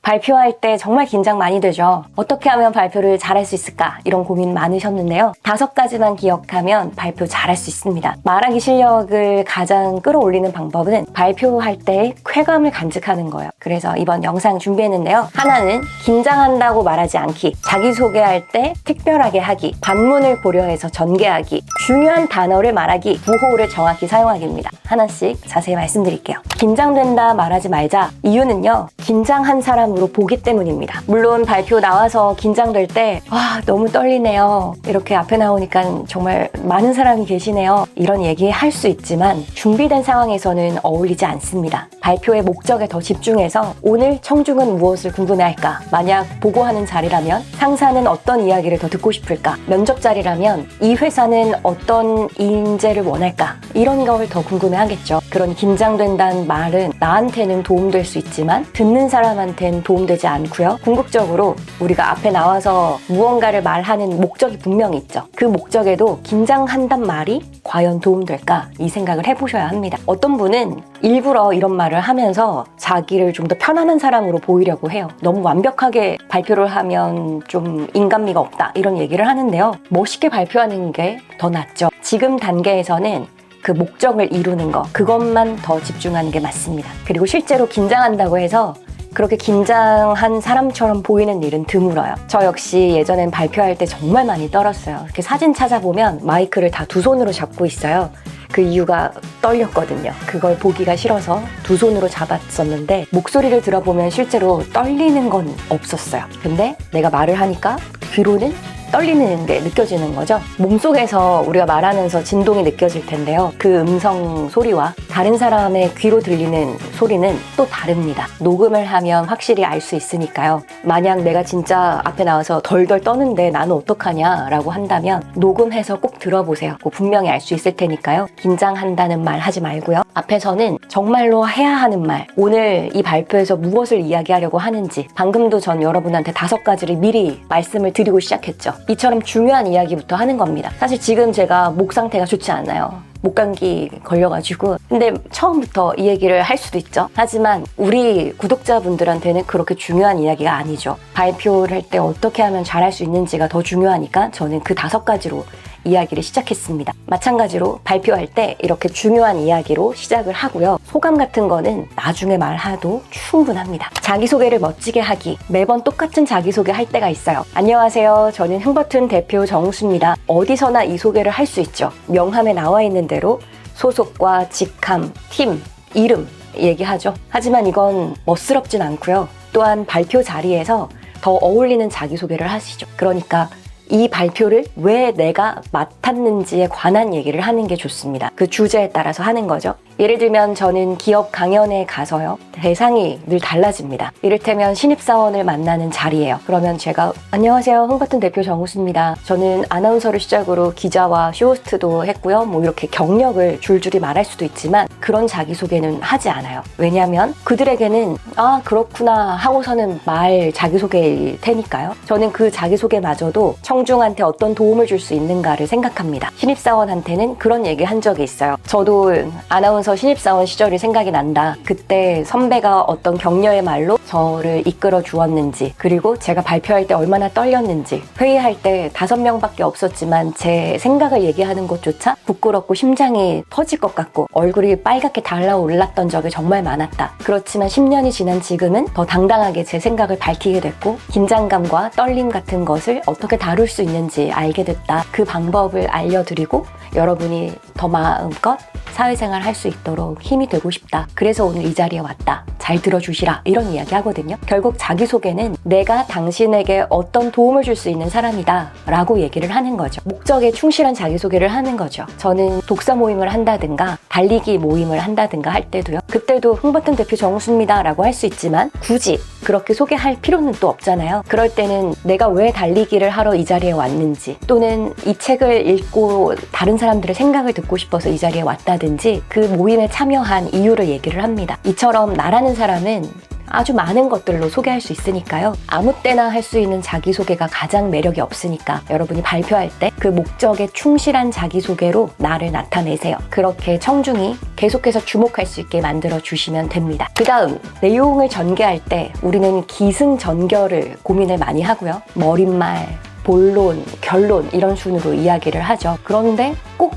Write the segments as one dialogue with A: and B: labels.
A: 발표할 때 정말 긴장 많이 되죠. 어떻게 하면 발표를 잘할 수 있을까? 이런 고민 많으셨는데요. 5가지만 기억하면 발표 잘할 수 있습니다. 말하기 실력을 가장 끌어올리는 방법은 발표할 때 쾌감을 간직하는 거예요. 그래서 이번 영상 준비했는데요. 하나는 긴장한다고 말하지 않기, 자기소개할 때 특별하게 하기, 관문을 고려해서 전개하기, 중요한 단어를 말하기, 구호를 정확히 사용하기입니다. 하나씩 자세히 말씀드릴게요. 긴장된다 말하지 말자. 이유는요, 긴장한 사람으로 보기 때문입니다. 물론 발표 나와서 긴장될 때 너무 떨리네요, 이렇게 앞에 나오니까 정말 많은 사람이 계시네요, 이런 얘기 할 수 있지만 준비된 상황에서는 어울리지 않습니다. 발표의 목적에 더 집중해서 오늘 청중은 무엇을 궁금해할까? 만약 보고하는 자리라면 상사는 어떤 이야기를 더 듣고 싶을까? 면접 자리라면 이 회사는 어떤 인재를 원할까? 이런 걸 더 궁금해하겠죠. 그런 긴장된다는 말은 나한테는 도움될 수 있지만 듣는 사람한테는 도움되지 않고요. 궁극적으로 우리가 앞에 나와서 무언가를 말하는 목적이 분명히 있죠. 그 목적에도 긴장한단 말이 과연 도움될까? 이 생각을 해보셔야 합니다. 어떤 분은 일부러 이런 말을 하면서 자기를 좀 더 편안한 사람으로 보이려고 해요. 너무 완벽하게 발표를 하면 좀 인간미가 없다, 이런 얘기를 하는데요. 멋있게 발표하는 게 더 낫죠. 지금 단계에서는 그 목적을 이루는 거, 그것만 더 집중하는 게 맞습니다. 그리고 실제로 긴장한다고 해서 그렇게 긴장한 사람처럼 보이는 일은 드물어요. 저 역시 예전엔 발표할 때 정말 많이 떨었어요. 이렇게 사진 찾아보면 마이크를 다 두 손으로 잡고 있어요. 그 이유가 떨렸거든요. 그걸 보기가 싫어서 두 손으로 잡았었는데 목소리를 들어보면 실제로 떨리는 건 없었어요. 근데 내가 말을 하니까 귀로는 떨리는 게 느껴지는 거죠. 몸속에서 우리가 말하면서 진동이 느껴질 텐데요. 그 음성 소리와 다른 사람의 귀로 들리는 소리는 또 다릅니다. 녹음을 하면 확실히 알 수 있으니까요. 만약 내가 진짜 앞에 나와서 덜덜 떠는데 나는 어떡하냐 라고 한다면 녹음해서 꼭 들어보세요. 분명히 알 수 있을 테니까요. 긴장한다는 말 하지 말고요. 앞에서는 정말로 해야 하는 말, 오늘 이 발표에서 무엇을 이야기하려고 하는지, 방금도 전 여러분한테 5가지를 미리 말씀을 드리고 시작했죠. 이처럼 중요한 이야기부터 하는 겁니다. 사실 지금 제가 목 상태가 좋지 않아요. 목감기 걸려가지고. 근데 처음부터 이 얘기를 할 수도 있죠. 하지만 우리 구독자분들한테는 그렇게 중요한 이야기가 아니죠. 발표를 할 때 어떻게 하면 잘할 수 있는지가 더 중요하니까 저는 그 5가지로 이야기를 시작했습니다. 마찬가지로 발표할 때 이렇게 중요한 이야기로 시작을 하고요. 소감 같은 거는 나중에 말해도 충분합니다. 자기소개를 멋지게 하기. 매번 똑같은 자기소개 할 때가 있어요. 안녕하세요, 저는 흥버튼 대표 정우수입니다. 어디서나 이 소개를 할 수 있죠. 명함에 나와 있는 대로 소속과 직함, 팀, 이름 얘기하죠. 하지만 이건 멋스럽진 않고요. 또한 발표 자리에서 더 어울리는 자기소개를 하시죠. 그러니까 이 발표를 왜 내가 맡았는지에 관한 얘기를 하는 게 좋습니다. 그 주제에 따라서 하는 거죠. 예를 들면 저는 기업 강연에 가서요, 대상이 늘 달라집니다. 이를테면 신입사원을 만나는 자리예요. 그러면 제가 안녕하세요, 흥버튼 대표 정우수입니다. 저는 아나운서를 시작으로 기자와 쇼호스트도 했고요. 이렇게 경력을 줄줄이 말할 수도 있지만 그런 자기소개는 하지 않아요. 왜냐하면 그들에게는 그렇구나 하고서는 말 자기소개일 테니까요. 저는 그 자기소개마저도 청중한테 어떤 도움을 줄 수 있는가를 생각합니다. 신입사원한테는 그런 얘기 한 적이 있어요. 저도 아나운서 신입사원 시절이 생각이 난다. 그때 선배가 어떤 격려의 말로 저를 이끌어 주었는지, 그리고 제가 발표할 때 얼마나 떨렸는지, 회의할 때 5명밖에 없었지만 제 생각을 얘기하는 것조차 부끄럽고 심장이 터질 것 같고 얼굴이 빨갛게 달아올랐던 적이 정말 많았다. 그렇지만 10년이 지난 지금은 더 당당하게 제 생각을 밝히게 됐고 긴장감과 떨림 같은 것을 어떻게 다룰 수 있는지 알게 됐다. 그 방법을 알려드리고 여러분이 더 마음껏 사회생활 할 수 있도록 힘이 되고 싶다. 그래서 오늘 이 자리에 왔다. 잘 들어주시라. 이런 이야기 하거든요. 결국 자기소개는 내가 당신에게 어떤 도움을 줄 수 있는 사람이다 라고 얘기를 하는 거죠. 목적에 충실한 자기소개를 하는 거죠. 저는 독서 모임을 한다든가 달리기 모임을 한다든가 할 때도요. 그때도 흥버튼 대표 정우수입니다 라고 할 수 있지만 굳이 그렇게 소개할 필요는 또 없잖아요. 그럴 때는 내가 왜 달리기를 하러 이 자리에 왔는지, 또는 이 책을 읽고 다른 사람들의 생각을 듣고 싶어서 이 자리에 왔다든지 그 모임에 참여한 이유를 얘기를 합니다. 이처럼 나라는 사람은 아주 많은 것들로 소개할 수 있으니까요. 아무 때나 할 수 있는 자기소개가 가장 매력이 없으니까 여러분이 발표할 때 그 목적에 충실한 자기소개로 나를 나타내세요. 그렇게 청중이 계속해서 주목할 수 있게 만들어 주시면 됩니다. 그 다음, 내용을 전개할 때 우리는 기승전결을 고민을 많이 하고요. 머릿말, 본론, 결론 이런 순으로 이야기를 하죠. 그런데 꼭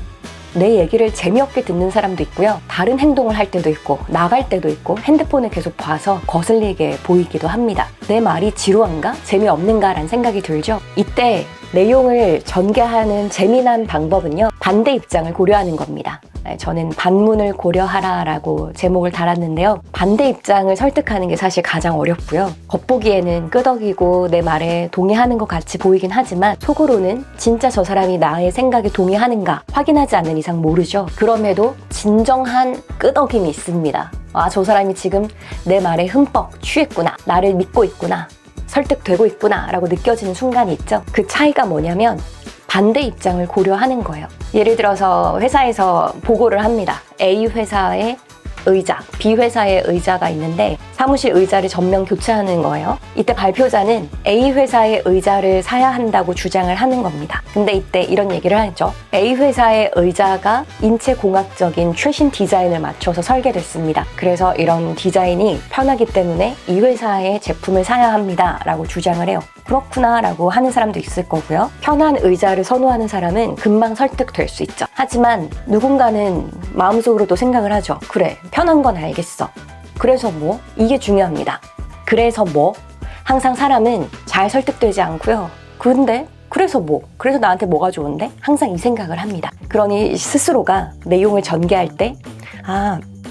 A: 내 얘기를 재미없게 듣는 사람도 있고요. 다른 행동을 할 때도 있고 나갈 때도 있고 핸드폰을 계속 봐서 거슬리게 보이기도 합니다. 내 말이 지루한가? 재미없는가? 라는 생각이 들죠. 이때 내용을 전개하는 재미난 방법은요. 반대 입장을 고려하는 겁니다. 저는 반문을 고려하라 라고 제목을 달았는데요. 반대 입장을 설득하는 게 사실 가장 어렵고요. 겉보기에는 끄덕이고 내 말에 동의하는 것 같이 보이긴 하지만 속으로는 진짜 저 사람이 나의 생각에 동의하는가 확인하지 않는 이상 모르죠. 그럼에도 진정한 끄덕임이 있습니다. 아, 저 사람이 지금 내 말에 흠뻑 취했구나. 나를 믿고 있구나. 설득되고 있구나 라고 느껴지는 순간이 있죠. 그 차이가 뭐냐면 반대 입장을 고려하는 거예요. 예를 들어서 회사에서 보고를 합니다. A 회사의 의자, B 회사의 의자가 있는데 사무실 의자를 전면 교체하는 거예요. 이때 발표자는 A 회사의 의자를 사야 한다고 주장을 하는 겁니다. 근데 이때 이런 얘기를 하죠. A 회사의 의자가 인체공학적인 최신 디자인을 맞춰서 설계됐습니다. 그래서 이런 디자인이 편하기 때문에 이 회사의 제품을 사야 합니다. 라고 주장을 해요. 그렇구나 라고 하는 사람도 있을 거고요. 편한 의자를 선호하는 사람은 금방 설득될 수 있죠. 하지만 누군가는 마음속으로도 생각을 하죠. 그래, 편한 건 알겠어. 그래서 뭐? 이게 중요합니다. 그래서 뭐? 항상 사람은 잘 설득되지 않고요. 근데 그래서 뭐? 그래서 나한테 뭐가 좋은데? 항상 이 생각을 합니다. 그러니 스스로가 내용을 전개할 때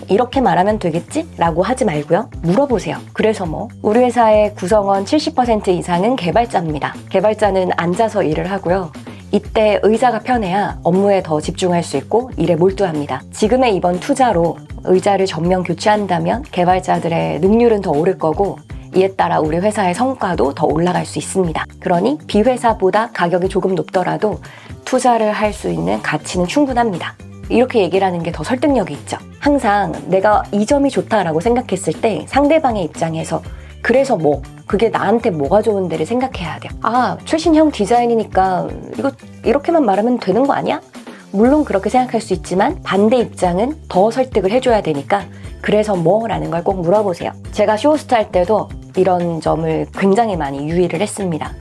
A: 이렇게 말하면 되겠지? 라고 하지 말고요. 물어보세요. 그래서 뭐? 우리 회사의 구성원 70% 이상은 개발자입니다. 개발자는 앉아서 일을 하고요. 이때 의자가 편해야 업무에 더 집중할 수 있고 일에 몰두합니다. 지금의 이번 투자로 의자를 전면 교체한다면 개발자들의 능률은 더 오를 거고 이에 따라 우리 회사의 성과도 더 올라갈 수 있습니다. 그러니 B회사보다 가격이 조금 높더라도 투자를 할 수 있는 가치는 충분합니다. 이렇게 얘기를 하는 게 더 설득력이 있죠. 항상 내가 이 점이 좋다라고 생각했을 때 상대방의 입장에서 그래서 뭐? 그게 나한테 뭐가 좋은데를 생각해야 돼요. 최신형 디자인이니까 이거 이렇게만 말하면 되는 거 아니야? 물론 그렇게 생각할 수 있지만 반대 입장은 더 설득을 해줘야 되니까 그래서 뭐? 라는 걸 꼭 물어보세요. 제가 쇼호스트 할 때도 이런 점을 굉장히 많이 유의를 했습니다.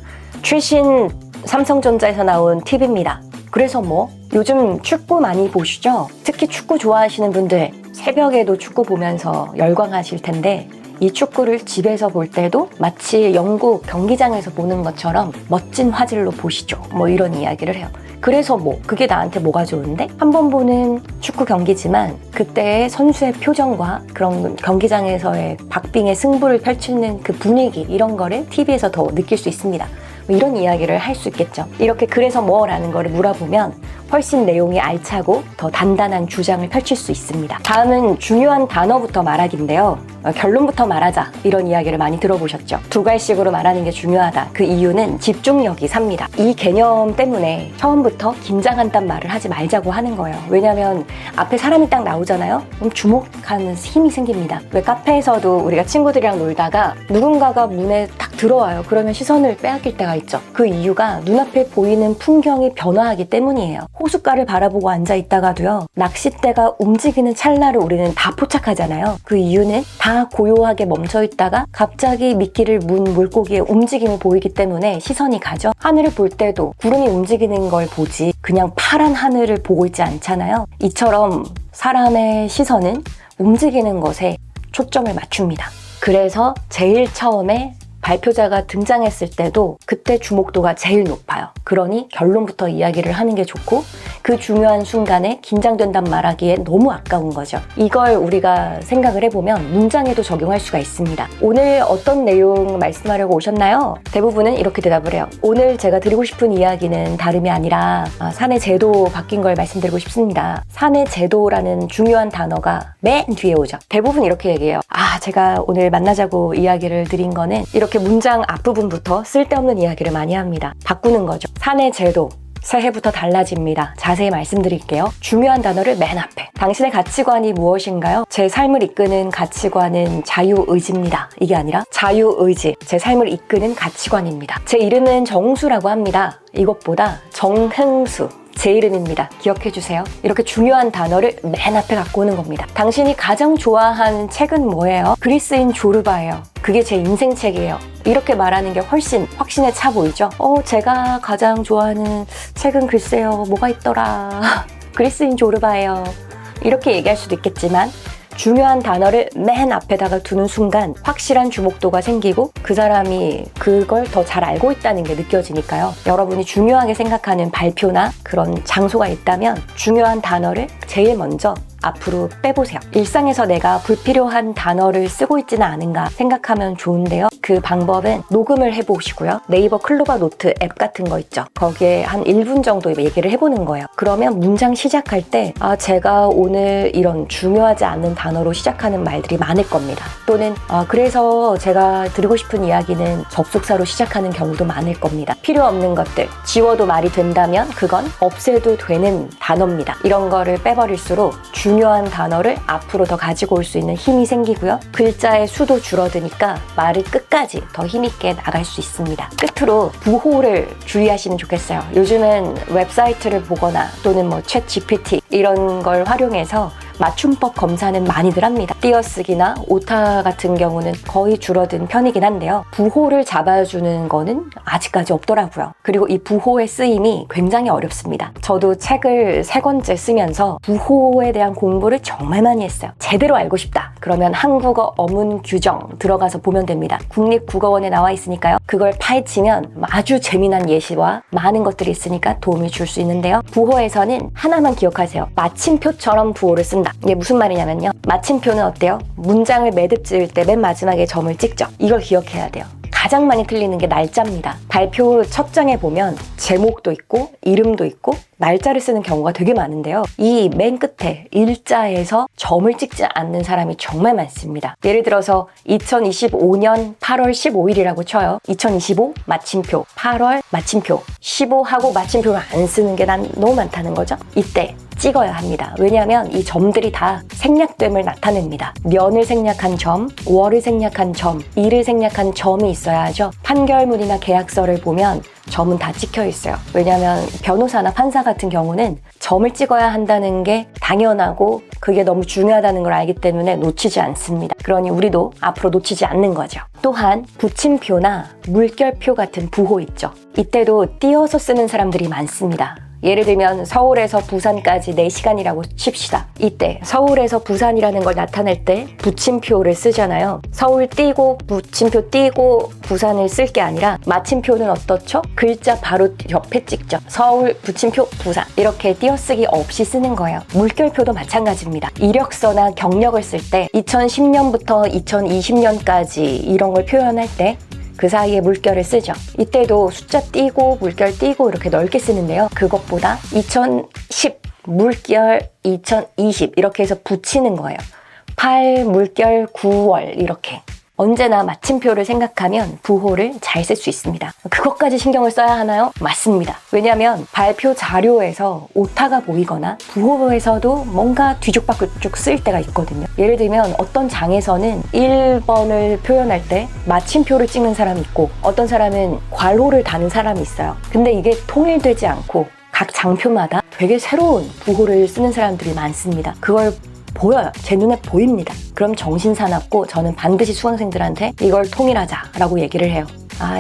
A: 최신 삼성전자에서 나온 팁입니다. 그래서 뭐? 요즘 축구 많이 보시죠? 특히 축구 좋아하시는 분들 새벽에도 축구 보면서 열광하실 텐데 이 축구를 집에서 볼 때도 마치 영국 경기장에서 보는 것처럼 멋진 화질로 보시죠. 뭐 이런 이야기를 해요. 그래서 뭐 그게 나한테 뭐가 좋은데? 한 번 보는 축구 경기지만 그때의 선수의 표정과 그런 경기장에서의 박빙의 승부를 펼치는 그 분위기 이런 거를 TV에서 더 느낄 수 있습니다. 뭐 이런 이야기를 할 수 있겠죠. 이렇게 그래서 뭐? 라는 거를 물어보면 훨씬 내용이 알차고 더 단단한 주장을 펼칠 수 있습니다. 다음은 중요한 단어부터 말하기인데요. 결론부터 말하자 이런 이야기를 많이 들어보셨죠. 두 갈식으로 말하는 게 중요하다. 그 이유는 집중력이 삽니다. 이 개념 때문에 처음부터 긴장한단 말을 하지 말자고 하는 거예요. 왜냐면 앞에 사람이 딱 나오잖아요. 그럼 주목하는 힘이 생깁니다. 왜 카페에서도 우리가 친구들이랑 놀다가 누군가가 문에 딱 들어와요. 그러면 시선을 빼앗길 때가 있죠. 그 이유가 눈앞에 보이는 풍경이 변화하기 때문이에요. 호숫가를 바라보고 앉아 있다가도요. 낚싯대가 움직이는 찰나를 우리는 다 포착하잖아요. 그 이유는 다 고요하게 멈춰 있다가 갑자기 미끼를 문 물고기의 움직임이 보이기 때문에 시선이 가죠. 하늘을 볼 때도 구름이 움직이는 걸 보지 그냥 파란 하늘을 보고 있지 않잖아요. 이처럼 사람의 시선은 움직이는 것에 초점을 맞춥니다. 그래서 제일 처음에 발표자가 등장했을 때도 그때 주목도가 제일 높아요. 그러니 결론부터 이야기를 하는 게 좋고 그 중요한 순간에 긴장된단 말하기에 너무 아까운 거죠. 이걸 우리가 생각을 해보면 문장에도 적용할 수가 있습니다. 오늘 어떤 내용 말씀하려고 오셨나요? 대부분은 이렇게 대답을 해요. 오늘 제가 드리고 싶은 이야기는 다름이 아니라 사내 제도 바뀐 걸 말씀드리고 싶습니다. 사내 제도라는 중요한 단어가 맨 뒤에 오죠. 대부분 이렇게 얘기해요. 제가 오늘 만나자고 이야기를 드린 거는 이렇게 문장 앞부분부터 쓸데없는 이야기를 많이 합니다. 바꾸는 거죠. 사내 제도, 새해부터 달라집니다. 자세히 말씀드릴게요. 중요한 단어를 맨 앞에. 당신의 가치관이 무엇인가요? 제 삶을 이끄는 가치관은 자유의지입니다. 이게 아니라 자유의지, 제 삶을 이끄는 가치관입니다. 제 이름은 정수라고 합니다. 이것보다 정흥수, 제 이름입니다. 기억해주세요. 이렇게 중요한 단어를 맨 앞에 갖고 오는 겁니다. 당신이 가장 좋아하는 책은 뭐예요? 그리스인 조르바예요. 그게 제 인생 책이에요. 이렇게 말하는 게 훨씬 확신에 차 보이죠? 제가 가장 좋아하는 책은 글쎄요, 뭐가 있더라. 그리스인 조르바예요. 이렇게 얘기할 수도 있겠지만 중요한 단어를 맨 앞에다가 두는 순간 확실한 주목도가 생기고 그 사람이 그걸 더 잘 알고 있다는 게 느껴지니까요. 여러분이 중요하게 생각하는 발표나 그런 장소가 있다면 중요한 단어를 제일 먼저 앞으로 빼보세요. 일상에서 내가 불필요한 단어를 쓰고 있지는 않은가 생각하면 좋은데요. 그 방법은 녹음을 해보시고요. 네이버 클로바 노트 앱 같은 거 있죠. 거기에 한 1분 정도 얘기를 해보는 거예요. 그러면 문장 시작할 때 제가 오늘 이런 중요하지 않은 단어로 시작하는 말들이 많을 겁니다. 또는 그래서 제가 드리고 싶은 이야기는 접속사로 시작하는 경우도 많을 겁니다. 필요 없는 것들 지워도 말이 된다면 그건 없애도 되는 단어입니다. 이런 거를 빼버릴수록 중요한 단어를 앞으로 더 가지고 올 수 있는 힘이 생기고요. 글자의 수도 줄어드니까 말을 끝까지 더 힘있게 나갈 수 있습니다. 끝으로 부호를 주의하시면 좋겠어요. 요즘은 웹사이트를 보거나 또는 챗 GPT 이런 걸 활용해서 맞춤법 검사는 많이들 합니다. 띄어쓰기나 오타 같은 경우는 거의 줄어든 편이긴 한데요. 부호를 잡아주는 거는 아직까지 없더라고요. 그리고 이 부호의 쓰임이 굉장히 어렵습니다. 저도 책을 3권째 쓰면서 부호에 대한 공부를 정말 많이 했어요. 제대로 알고 싶다. 그러면 한국어 어문 규정 들어가서 보면 됩니다. 국립국어원에 나와 있으니까요. 그걸 파헤치면 아주 재미난 예시와 많은 것들이 있으니까 도움을 줄 수 있는데요. 부호에서는 하나만 기억하세요. 마침표처럼 부호를 쓴다. 이게 무슨 말이냐면요. 마침표는 어때요? 문장을 매듭 지을 때 맨 마지막에 점을 찍죠. 이걸 기억해야 돼요. 가장 많이 틀리는 게 날짜입니다. 발표 첫 장에 보면 제목도 있고 이름도 있고 날짜를 쓰는 경우가 되게 많은데요. 이 맨 끝에 일자에서 점을 찍지 않는 사람이 정말 많습니다. 예를 들어서 2025년 8월 15일이라고 쳐요. 2025 마침표, 8월 마침표, 15하고 마침표를 안 쓰는 게 난 너무 많다는 거죠. 이때 찍어야 합니다. 왜냐하면 이 점들이 다 생략됨을 나타냅니다. 년을 생략한 점, 월을 생략한 점, 일을 생략한 점이 있어야 하죠. 판결문이나 계약서를 보면 점은 다 찍혀 있어요. 왜냐하면 변호사나 판사 같은 경우는 점을 찍어야 한다는 게 당연하고 그게 너무 중요하다는 걸 알기 때문에 놓치지 않습니다. 그러니 우리도 앞으로 놓치지 않는 거죠. 또한 붙임표나 물결표 같은 부호 있죠. 이때도 띄어서 쓰는 사람들이 많습니다. 예를 들면 서울에서 부산까지 4시간이라고 칩시다. 이때 서울에서 부산이라는 걸 나타낼 때 붙임표를 쓰잖아요. 서울 띄고 붙임표 띄고 부산을 쓸 게 아니라 마침표는 어떻죠? 글자 바로 옆에 찍죠. 서울 붙임표 부산 이렇게 띄어쓰기 없이 쓰는 거예요. 물결표도 마찬가지입니다. 이력서나 경력을 쓸 때 2010년부터 2020년까지 이런 걸 표현할 때 그 사이에 물결을 쓰죠. 이때도 숫자 띄고 물결 띄고 이렇게 넓게 쓰는데요. 그것보다 2010 물결 2020 이렇게 해서 붙이는 거예요. 8 물결 9월 이렇게. 언제나 마침표를 생각하면 부호를 잘 쓸 수 있습니다. 그것까지 신경을 써야 하나요? 맞습니다. 왜냐하면 발표 자료에서 오타가 보이거나 부호에서도 뭔가 뒤죽박죽 쓸 때가 있거든요. 예를 들면 어떤 장에서는 1번을 표현할 때 마침표를 찍는 사람이 있고 어떤 사람은 괄호를 다는 사람이 있어요. 근데 이게 통일되지 않고 각 장표마다 되게 새로운 부호를 쓰는 사람들이 많습니다. 그걸 보여요. 제 눈에 보입니다. 그럼 정신사납고 저는 반드시 수강생들한테 이걸 통일하자라고 얘기를 해요.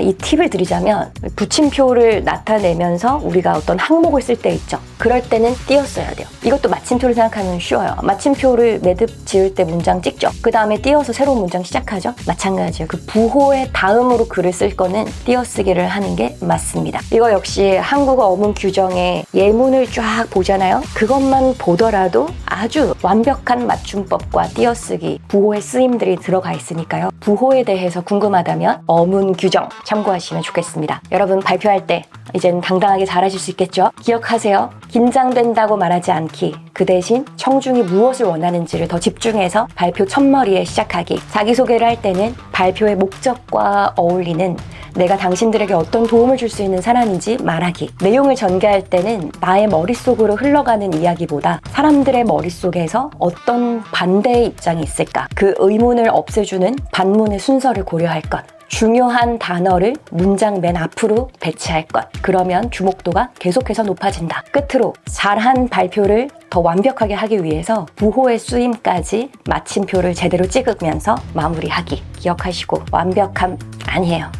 A: 이 팁을 드리자면 붙임표를 나타내면서 우리가 어떤 항목을 쓸 때 있죠. 그럴 때는 띄어써야 돼요. 이것도 마침표를 생각하면 쉬워요. 마침표를 매듭 지을 때 문장 찍죠. 그 다음에 띄어서 새로운 문장 시작하죠. 마찬가지예요. 그 부호의 다음으로 글을 쓸 거는 띄어쓰기를 하는 게 맞습니다. 이거 역시 한국어 어문 규정의 예문을 쫙 보잖아요. 그것만 보더라도 아주 완벽한 맞춤법과 띄어쓰기, 부호의 쓰임들이 들어가 있으니까요. 부호에 대해서 궁금하다면 어문 규정 참고하시면 좋겠습니다. 여러분 발표할 때 이제는 당당하게 잘하실 수 있겠죠? 기억하세요. 긴장된다고 말하지 않기. 그 대신 청중이 무엇을 원하는지를 더 집중해서 발표 첫머리에 시작하기. 자기소개를 할 때는 발표의 목적과 어울리는 내가 당신들에게 어떤 도움을 줄 수 있는 사람인지 말하기. 내용을 전개할 때는 나의 머릿속으로 흘러가는 이야기보다 사람들의 머릿속에서 어떤 반대의 입장이 있을까? 그 의문을 없애주는 반문의 순서를 고려할 것. 중요한 단어를 문장 맨 앞으로 배치할 것. 그러면 주목도가 계속해서 높아진다. 끝으로 잘한 발표를 더 완벽하게 하기 위해서 부호의 쓰임까지 마침표를 제대로 찍으면서 마무리하기. 기억하시고 완벽함 아니에요.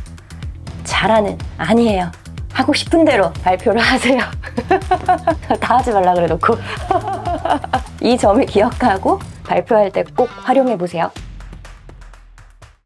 A: 잘하는 아니에요. 하고 싶은 대로 발표를 하세요. 다 하지 말라 그래놓고 이 점을 기억하고 발표할 때 꼭 활용해 보세요.